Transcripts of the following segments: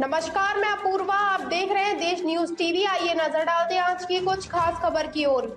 नमस्कार, मैं अपूर्वा। आप देख रहे हैं देश न्यूज टीवी। आइए नजर डालते हैं आज की कुछ खास खबर की ओर।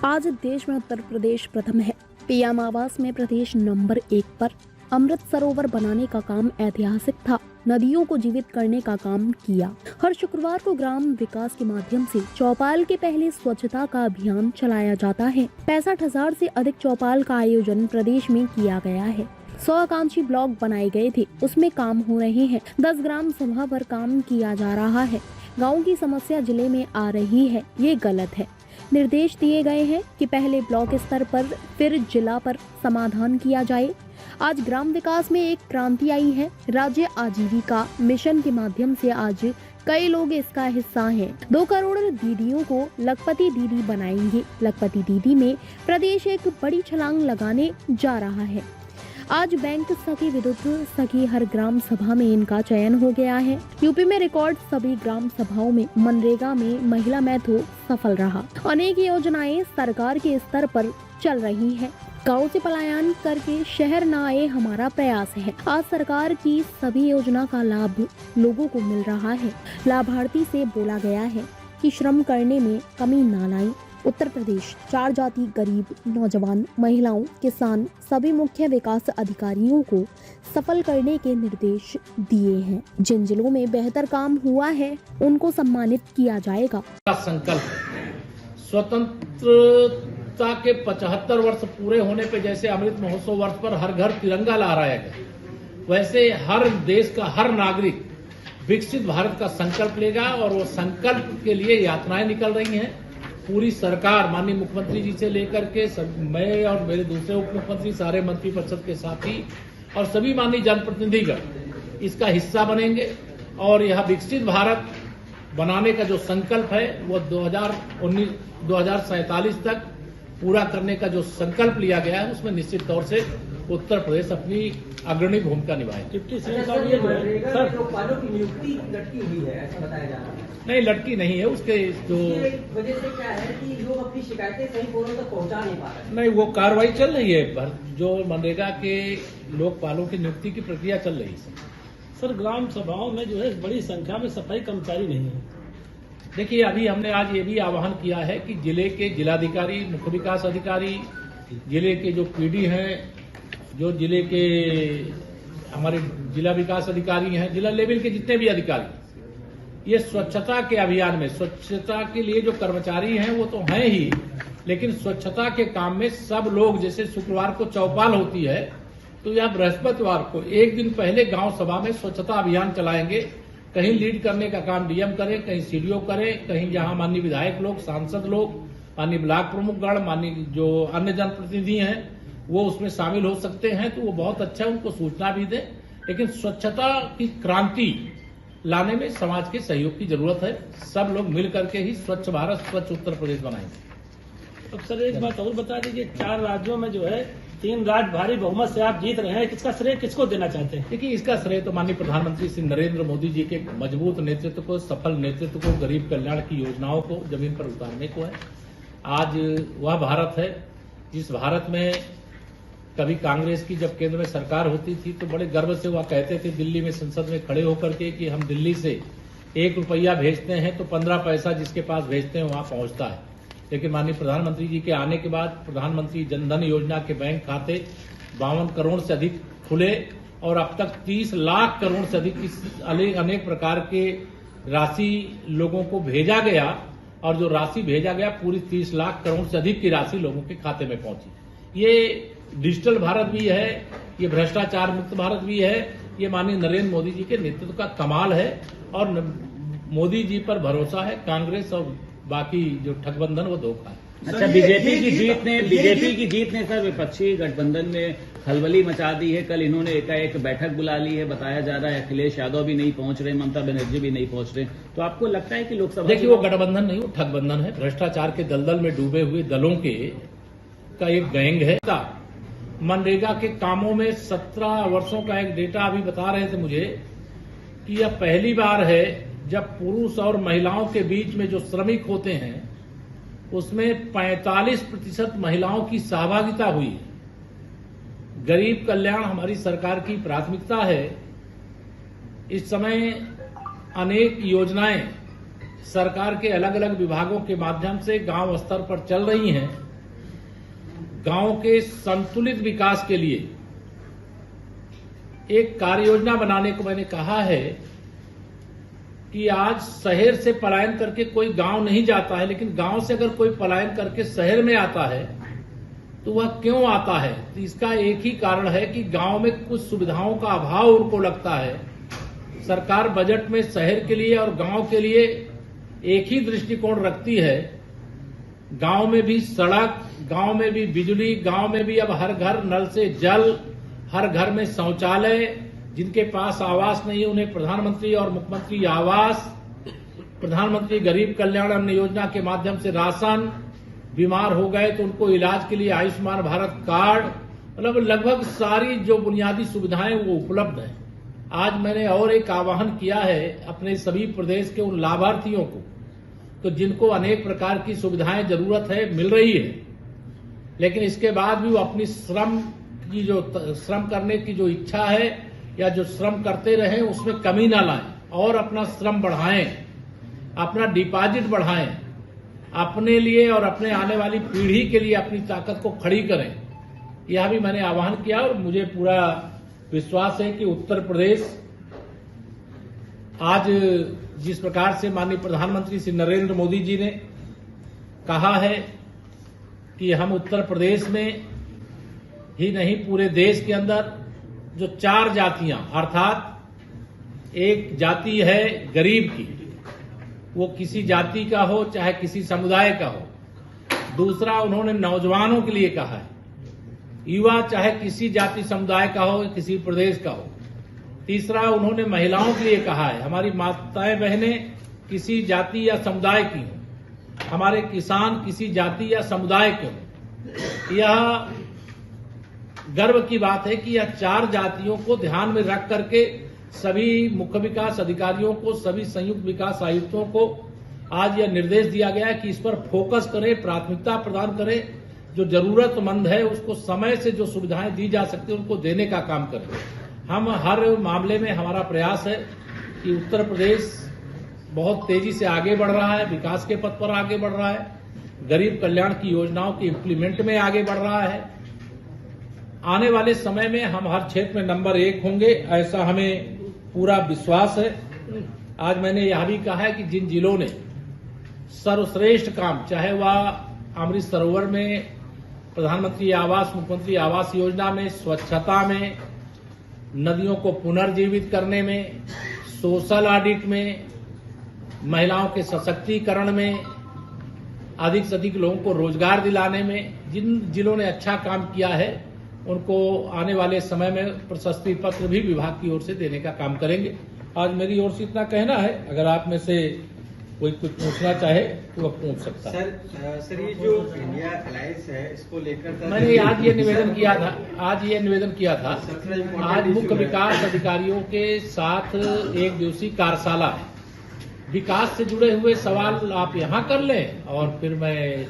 आज देश में उत्तर प्रदेश प्रथम है। पीएम आवास में प्रदेश नंबर 1 पर। अमृत सरोवर बनाने का काम ऐतिहासिक था। नदियों को जीवित करने का काम किया। हर शुक्रवार को ग्राम विकास के माध्यम से चौपाल के पहले स्वच्छता का अभियान चलाया जाता है। 65,000 से अधिक चौपाल का आयोजन प्रदेश में किया गया है। 100 आकांक्षी ब्लॉक बनाए गए थे, उसमें काम हो रहे हैं। 10 ग्राम सभा पर काम किया जा रहा है। गाँव की समस्या जिले में आ रही है, ये गलत है। निर्देश दिए गए हैं कि पहले ब्लॉक स्तर पर फिर जिला पर समाधान किया जाए। आज ग्राम विकास में एक क्रांति आई है। राज्य आजीविका मिशन के माध्यम से आज कई लोग इसका हिस्सा हैं। 2 करोड़ दीदियों को लखपति दीदी बनाएंगे। लखपति दीदी में प्रदेश एक बड़ी छलांग लगाने जा रहा है। आज बैंक सखी विद्युत सखी हर ग्राम सभा में इनका चयन हो गया है। यूपी में रिकॉर्ड सभी ग्राम सभाओं में मनरेगा में महिला मैथो सफल रहा। अनेक योजनाएं सरकार के स्तर पर चल रही हैं। गांव से पलायन करके शहर न आए हमारा प्रयास है। आज सरकार की सभी योजना का लाभ लोगों को मिल रहा है। लाभार्थी से बोला गया है कि श्रम करने में कमी न लाएं। उत्तर प्रदेश 4 जाति गरीब, नौजवान, महिलाओं, किसान सभी मुख्य विकास अधिकारियों को सफल करने के निर्देश दिए हैं। जिन जिलों में बेहतर काम हुआ है उनको सम्मानित किया जाएगा। संकल्प स्वतंत्रता के 75 वर्ष पूरे होने पे जैसे अमृत महोत्सव वर्ष पर हर घर तिरंगा लहराया गया, वैसे हर देश का हर नागरिक विकसित भारत का संकल्प लेगा और वो संकल्प के लिए यात्राएं निकल रही हैं। पूरी सरकार माननीय मुख्यमंत्री जी से लेकर के मैं और मेरे दूसरे उप मुख्यमंत्री, सारे मंत्री परिषद के साथी और सभी माननीय जनप्रतिनिधिगण इसका हिस्सा बनेंगे और यह विकसित भारत बनाने का जो संकल्प है वो 2047 तक पूरा करने का जो संकल्प लिया गया है उसमें निश्चित तौर से उत्तर प्रदेश अपनी अग्रणी भूमिका निभाएगा। लोकपालों की नियुक्ति लटकी हुई है ऐसा बताया जा रहा है। नहीं, लटकी नहीं है। उसके जो वजह से क्या है कि लोग अपनी शिकायतें सही कोनों तक पहुंचा नहीं पा रहे। नहीं, वो कार्रवाई चल रही है। जो मनरेगा के लोकपालों की नियुक्ति की प्रक्रिया चल रही है। सर, ग्राम सभाओं में जो है बड़ी संख्या में सफाई कर्मचारी नहीं है। देखिए, अभी हमने आज ये भी आह्वान किया है कि जिले के जिलाधिकारी, मुख्य विकास अधिकारी, जिले के जो पीडी हैं, जो जिले के हमारे जिला विकास अधिकारी हैं, जिला लेवल के जितने भी अधिकारी, ये स्वच्छता के अभियान में स्वच्छता के लिए जो कर्मचारी हैं वो तो हैं ही, लेकिन स्वच्छता के काम में सब लोग, जैसे शुक्रवार को चौपाल होती है तो या बृहस्पतिवार को एक दिन पहले गांव सभा में स्वच्छता अभियान चलाएंगे। कहीं लीड करने का काम डीएम करे, कहीं सीडीओ करे, कहीं जहां माननीय विधायक लोग, सांसद लोग, माननीय ब्लॉक प्रमुखगण, माननीय जो अन्य जनप्रतिनिधि हैं वो उसमें शामिल हो सकते हैं, तो वो बहुत अच्छा है, उनको सूचना भी दें। लेकिन स्वच्छता की क्रांति लाने में समाज के सहयोग की जरूरत है। सब लोग मिल करके ही स्वच्छ भारत, स्वच्छ उत्तर प्रदेश बनाएंगे। अब सर एक बात और बता दीजिए, 4 राज्यों में जो है 3 राज्य भारी बहुमत से आप जीत रहे हैं, इसका श्रेय किसको देना चाहते हैं? देखिए, इसका श्रेय तो माननीय प्रधानमंत्री श्री नरेंद्र मोदी जी के मजबूत नेतृत्व को, सफल नेतृत्व को, गरीब कल्याण की योजनाओं को जमीन पर उतारने को है। आज वह भारत है जिस भारत में कभी कांग्रेस की जब केंद्र में सरकार होती थी तो बड़े गर्व से वह कहते थे दिल्ली में संसद में खड़े होकर के कि हम दिल्ली से 1 रुपया भेजते हैं तो 15 पैसा जिसके पास भेजते हैं वहां पहुंचता है। लेकिन माननीय प्रधानमंत्री जी के आने के बाद प्रधानमंत्री जनधन योजना के बैंक खाते 52 करोड़ से अधिक खुले और अब तक 30 लाख करोड़ से अधिक अनेक प्रकार के राशि लोगों को भेजा गया और जो राशि भेजा गया पूरी 30 लाख करोड़ से अधिक की राशि लोगों के खाते में पहुंची। ये डिजिटल भारत भी है, ये भ्रष्टाचार मुक्त भारत भी है। ये माननीय नरेंद्र मोदी जी के नेतृत्व का कमाल है और मोदी जी पर भरोसा है। कांग्रेस और बाकी जो ठगबंधन वो धोखा है। अच्छा, बीजेपी की जीत ने सर विपक्षी गठबंधन में खलबली मचा दी है। कल इन्होंने एकाएक बैठक बुला ली है, बताया जा रहा है अखिलेश यादव भी नहीं पहुंच रहे, ममता बनर्जी भी नहीं पहुंच रहे। तो आपको लगता है कि लोकसभा, देखिए, वो गठबंधन नहीं, वो ठगबंधन है। भ्रष्टाचार के दलदल में डूबे हुए दलों के का एक गैंग है। मनरेगा के कामों में 17 वर्षों का एक डेटा अभी बता रहे थे मुझे कि यह पहली बार है जब पुरुष और महिलाओं के बीच में जो श्रमिक होते हैं उसमें 45% महिलाओं की सहभागिता हुई है। गरीब कल्याण हमारी सरकार की प्राथमिकता है। इस समय अनेक योजनाएं सरकार के अलग अलग विभागों के माध्यम से गांव स्तर पर चल रही हैं। गांव के संतुलित विकास के लिए एक कार्य योजना बनाने को मैंने कहा है कि आज शहर से पलायन करके कोई गांव नहीं जाता है, लेकिन गांव से अगर कोई पलायन करके शहर में आता है तो वह क्यों आता है? तो इसका एक ही कारण है कि गांव में कुछ सुविधाओं का अभाव उनको लगता है। सरकार बजट में शहर के लिए और गांव के लिए एक ही दृष्टिकोण रखती है। गांव में भी सड़क, गांव में भी बिजली, गांव में भी अब हर घर नल से जल, हर घर में शौचालय, जिनके पास आवास नहीं उन्हें प्रधानमंत्री और मुख्यमंत्री आवास, प्रधानमंत्री गरीब कल्याण अन्न योजना के माध्यम से राशन, बीमार हो गए तो उनको इलाज के लिए आयुष्मान भारत कार्ड, मतलब लगभग सारी जो बुनियादी सुविधाएं वो उपलब्ध हैं। आज मैंने और एक आह्वान किया है अपने सभी प्रदेश के उन लाभार्थियों को, तो जिनको अनेक प्रकार की सुविधाएं जरूरत है, मिल रही है, लेकिन इसके बाद भी वो अपनी श्रम करने की जो इच्छा है या जो श्रम करते रहे उसमें कमी ना लाएं और अपना श्रम बढ़ाएं, अपना डिपॉजिट बढ़ाएं, अपने लिए और अपने आने वाली पीढ़ी के लिए अपनी ताकत को खड़ी करें। यह भी मैंने आह्वान किया और मुझे पूरा विश्वास है कि उत्तर प्रदेश आज जिस प्रकार से माननीय प्रधानमंत्री श्री नरेंद्र मोदी जी ने कहा है कि हम उत्तर प्रदेश में ही नहीं पूरे देश के अंदर जो 4 जातियां, अर्थात एक जाति है गरीब की, वो किसी जाति का हो चाहे किसी समुदाय का हो। दूसरा उन्होंने नौजवानों के लिए कहा है, युवा चाहे किसी जाति समुदाय का हो किसी प्रदेश का हो। तीसरा उन्होंने महिलाओं के लिए कहा है, हमारी माताएं बहनें किसी जाति या समुदाय की हो, हमारे किसान किसी जाति या समुदाय के हो। यह गर्व की बात है कि यह 4 जातियों को ध्यान में रख करके सभी मुख्य विकास अधिकारियों को, सभी संयुक्त विकास आयुक्तों को आज यह निर्देश दिया गया है कि इस पर फोकस करें, प्राथमिकता प्रदान करें, जो जरूरतमंद है उसको समय से जो सुविधाएं दी जा सकती है उनको देने का काम करें। हम हर मामले में हमारा प्रयास है कि उत्तर प्रदेश बहुत तेजी से आगे बढ़ रहा है, विकास के पथ पर आगे बढ़ रहा है, गरीब कल्याण की योजनाओं की इम्प्लीमेंट में आगे बढ़ रहा है। आने वाले समय में हम हर क्षेत्र में नंबर 1 होंगे, ऐसा हमें पूरा विश्वास है। आज मैंने यह भी कहा है कि जिन जिलों ने सर्वश्रेष्ठ काम, चाहे वह अमृत सरोवर में, प्रधानमंत्री आवास, मुख्यमंत्री आवास योजना में, स्वच्छता में, नदियों को पुनर्जीवित करने में, सोशल ऑडिट में, महिलाओं के सशक्तिकरण में, अधिक से अधिक लोगों को रोजगार दिलाने में, जिन जिलों ने अच्छा काम किया है उनको आने वाले समय में प्रशस्ति पत्र भी विभाग की ओर से देने का काम करेंगे। आज मेरी ओर से इतना कहना है, अगर आप में से कोई कुछ पूछना चाहे तो वह पूछ सकता है। सर ये जो इंडिया अलायंस है इसको लेकर मैंने आज ये निवेदन किया था, आज मुख्य विकास अधिकारियों के साथ एक दिवसीय कार्यशाला है। विकास से जुड़े हुए सवाल आप यहाँ कर लें और फिर मैं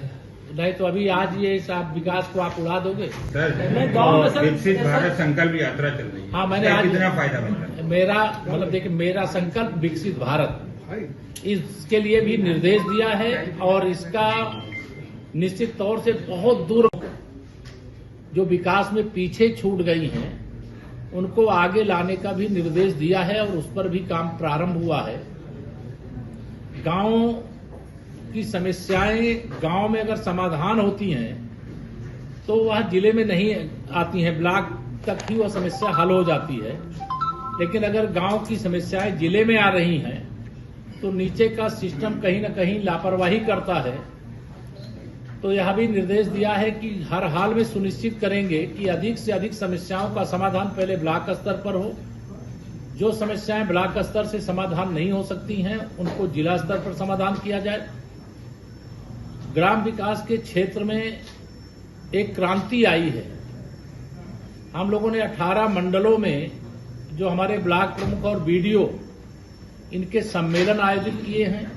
नहीं तो अभी आज ये सब विकास को आप उड़ा दोगे। मैं गाँव में सर विकसित भारत संकल्प यात्रा चल रही है। हाँ, मैंने आज कितना फायदा मिलता है? मेरा मतलब देखिए, मेरा संकल्प विकसित भारत, इसके लिए भी निर्देश दिया है और इसका निश्चित तौर से बहुत दूर जो विकास में पीछे छूट गई हैं उनको आगे लाने का भी निर्देश दिया है और उस पर भी काम प्रारंभ हुआ है। गांव की समस्याएं गांव में अगर समाधान होती हैं तो वह जिले में नहीं आती हैं, ब्लॉक तक ही वह समस्या हल हो जाती है। लेकिन अगर गांव की समस्याएं जिले में आ रही हैं तो नीचे का सिस्टम कहीं न कहीं लापरवाही करता है। तो यह भी निर्देश दिया है कि हर हाल में सुनिश्चित करेंगे कि अधिक से अधिक समस्याओं का समाधान पहले ब्लॉक स्तर पर हो। जो समस्याएं ब्लॉक स्तर से समाधान नहीं हो सकती हैं उनको जिला स्तर पर समाधान किया जाए। ग्राम विकास के क्षेत्र में एक क्रांति आई है। हम लोगों ने 18 मंडलों में जो हमारे ब्लॉक प्रमुख और बीडीओ इनके सम्मेलन आयोजित किए हैं।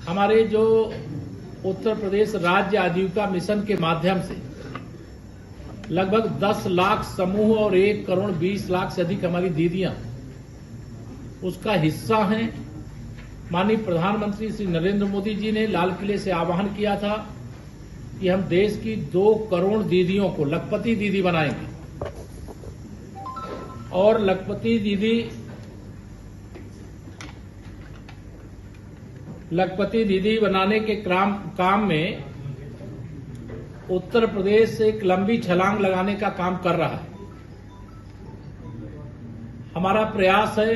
हमारे जो उत्तर प्रदेश राज्य आजीविका मिशन के माध्यम से लगभग 10 लाख समूह और 1 करोड़ 20 लाख से अधिक हमारी दीदियां उसका हिस्सा हैं। माननीय प्रधानमंत्री श्री नरेंद्र मोदी जी ने लाल किले से आह्वान किया था कि हम देश की 2 करोड़ दीदियों को लखपति दीदी बनाएंगे और लखपति दीदी बनाने के काम में उत्तर प्रदेश एक लंबी छलांग लगाने का काम कर रहा है। हमारा प्रयास है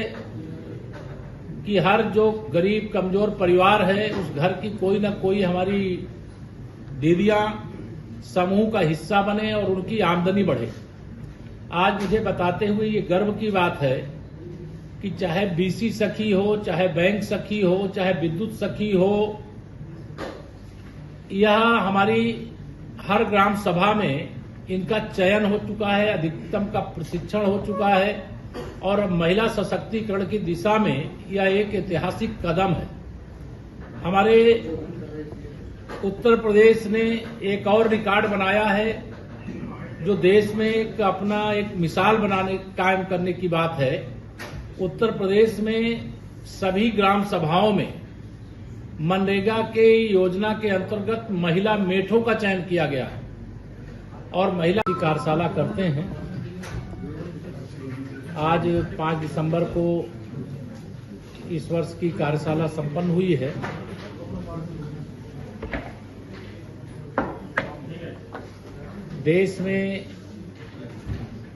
कि हर जो गरीब कमजोर परिवार है उस घर की कोई न कोई हमारी दीदियां समूह का हिस्सा बने और उनकी आमदनी बढ़े। आज मुझे बताते हुए ये गर्व की बात है कि चाहे बीसी सखी हो, चाहे बैंक सखी हो, चाहे विद्युत सखी हो, यह हमारी हर ग्राम सभा में इनका चयन हो चुका है, अधिकतम का प्रशिक्षण हो चुका है और महिला सशक्तिकरण की दिशा में यह एक ऐतिहासिक कदम है। हमारे उत्तर प्रदेश ने एक और रिकॉर्ड बनाया है जो देश में एक मिसाल कायम करने की बात है। उत्तर प्रदेश में सभी ग्राम सभाओं में मनरेगा के योजना के अंतर्गत महिला मेठों का चयन किया गया है और महिला की कार्यशाला करते हैं। आज 5 दिसंबर को इस वर्ष की कार्यशाला संपन्न हुई है। देश में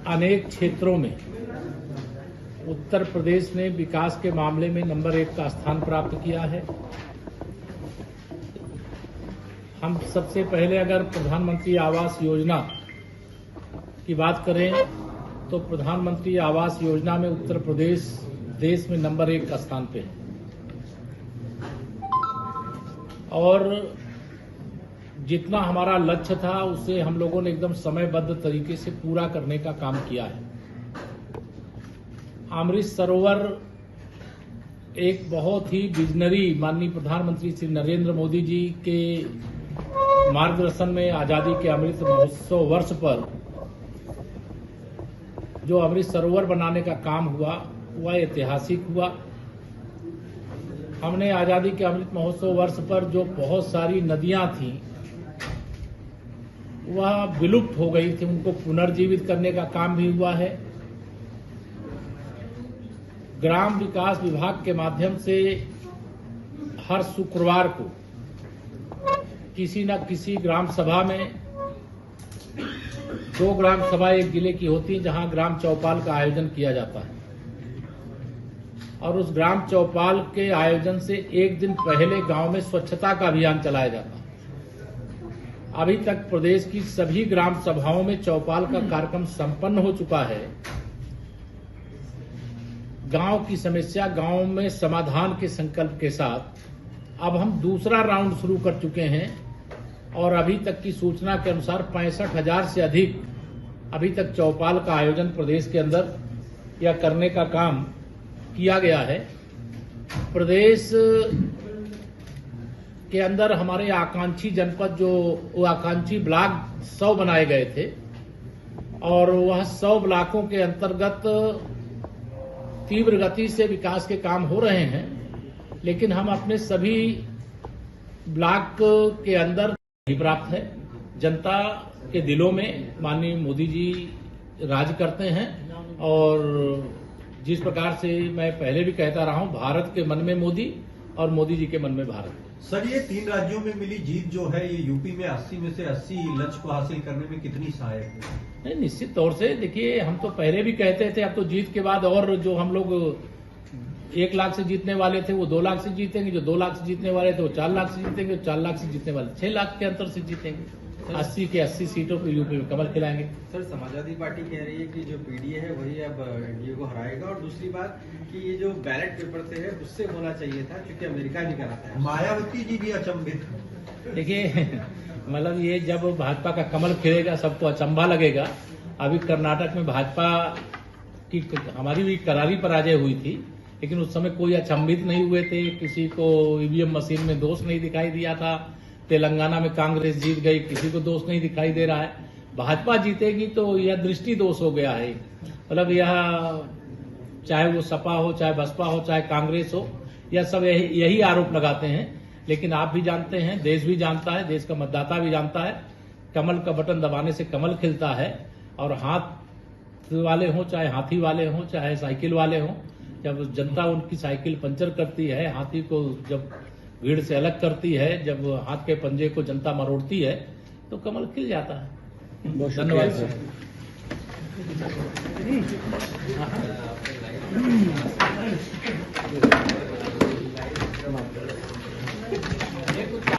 अनेक क्षेत्रों में उत्तर प्रदेश ने विकास के मामले में नंबर 1 का स्थान प्राप्त किया है। हम सबसे पहले अगर प्रधानमंत्री आवास योजना की बात करें तो प्रधानमंत्री आवास योजना में उत्तर प्रदेश देश में नंबर 1 का स्थान पे है और जितना हमारा लक्ष्य था उसे हम लोगों ने एकदम समयबद्ध तरीके से पूरा करने का काम किया है। अमृत सरोवर एक बहुत ही विजनरी माननीय प्रधानमंत्री श्री नरेंद्र मोदी जी के मार्गदर्शन में आजादी के अमृत महोत्सव वर्ष पर जो अमृत सरोवर बनाने का काम हुआ वह ऐतिहासिक हुआ। हमने आजादी के अमृत महोत्सव वर्ष पर जो बहुत सारी नदियां थीं वह विलुप्त हो गई थी, उनको पुनर्जीवित करने का काम भी हुआ है। ग्राम विकास विभाग के माध्यम से हर शुक्रवार को किसी न किसी ग्राम सभा में 2 ग्राम सभा एक जिले की होती है जहां ग्राम चौपाल का आयोजन किया जाता है और उस ग्राम चौपाल के आयोजन से एक दिन पहले गांव में स्वच्छता का अभियान चलाया जाता है। अभी तक प्रदेश की सभी ग्राम सभाओं में चौपाल का कार्यक्रम संपन्न हो चुका है। गांव की समस्या गांव में समाधान के संकल्प के साथ अब हम दूसरा राउंड शुरू कर चुके हैं और अभी तक की सूचना के अनुसार 65,000 से अधिक अभी तक चौपाल का आयोजन प्रदेश के अंदर या करने का काम किया गया है। प्रदेश के अंदर हमारे आकांक्षी जनपद जो वो आकांक्षी ब्लॉक 100 बनाए गए थे और वह 100 ब्लॉकों के अंतर्गत तीव्र गति से विकास के काम हो रहे हैं, लेकिन हम अपने सभी ब्लॉक के अंदर ही प्राप्त है। जनता के दिलों में माननीय मोदी जी राज करते हैं और जिस प्रकार से मैं पहले भी कहता रहा हूं, भारत के मन में मोदी और मोदी जी के मन में भारत। सर, ये 3 राज्यों में मिली जीत जो है ये यूपी में 80 में से 80 लक्ष्य को हासिल करने में कितनी सहायक है? नहीं, निश्चित तौर से देखिए, हम तो पहले भी कहते थे अब तो जीत के बाद और जो हम लोग 1 लाख से जीतने वाले थे वो 2 लाख से जीतेंगे, जो 2 लाख से जीतने वाले थे वो 4 लाख से जीतेंगे, 4 लाख से जीतने वाले 6 लाख के अंतर से जीतेंगे। 80 के 80 सीटों पर यूपी में कमल खिलाएंगे। सर, समाजवादी पार्टी कह रही है कि जो पीडीए है वही अब एनडीए को हराएगा और दूसरी बात कि ये जो बैलेट पेपर से है उससे होना चाहिए था क्योंकि अमेरिका भी कराता है। मायावती जी भी अचंभित है। देखिए मतलब ये जब भाजपा का कमल खिलेगा सबको अचंभा लगेगा। अभी कर्नाटक में भाजपा की हमारी भी करारी पराजय हुई थी, लेकिन उस समय कोई अचंभित नहीं हुए थे, किसी को ईवीएम मशीन में दोष नहीं दिखाई दिया था। तेलंगाना में कांग्रेस जीत गई, किसी को दोष नहीं दिखाई दे रहा है। भाजपा जीतेगी तो यह दृष्टि दोष हो गया है। मतलब यह चाहे वो सपा हो, चाहे बसपा हो, चाहे कांग्रेस हो, यह सब यही आरोप लगाते हैं। लेकिन आप भी जानते हैं, देश भी जानता है, देश का मतदाता भी जानता है, कमल का बटन दबाने से कमल खिलता है। और हाथ वाले हों, चाहे हाथी वाले हों, चाहे साइकिल वाले हों, जब जनता उनकी साइकिल पंचर करती है, हाथी को जब भीड़ से अलग करती है, जब हाथ के पंजे को जनता मरोड़ती है, तो कमल खिल जाता है। बहुत शुक्रिया धन्यवाद सर।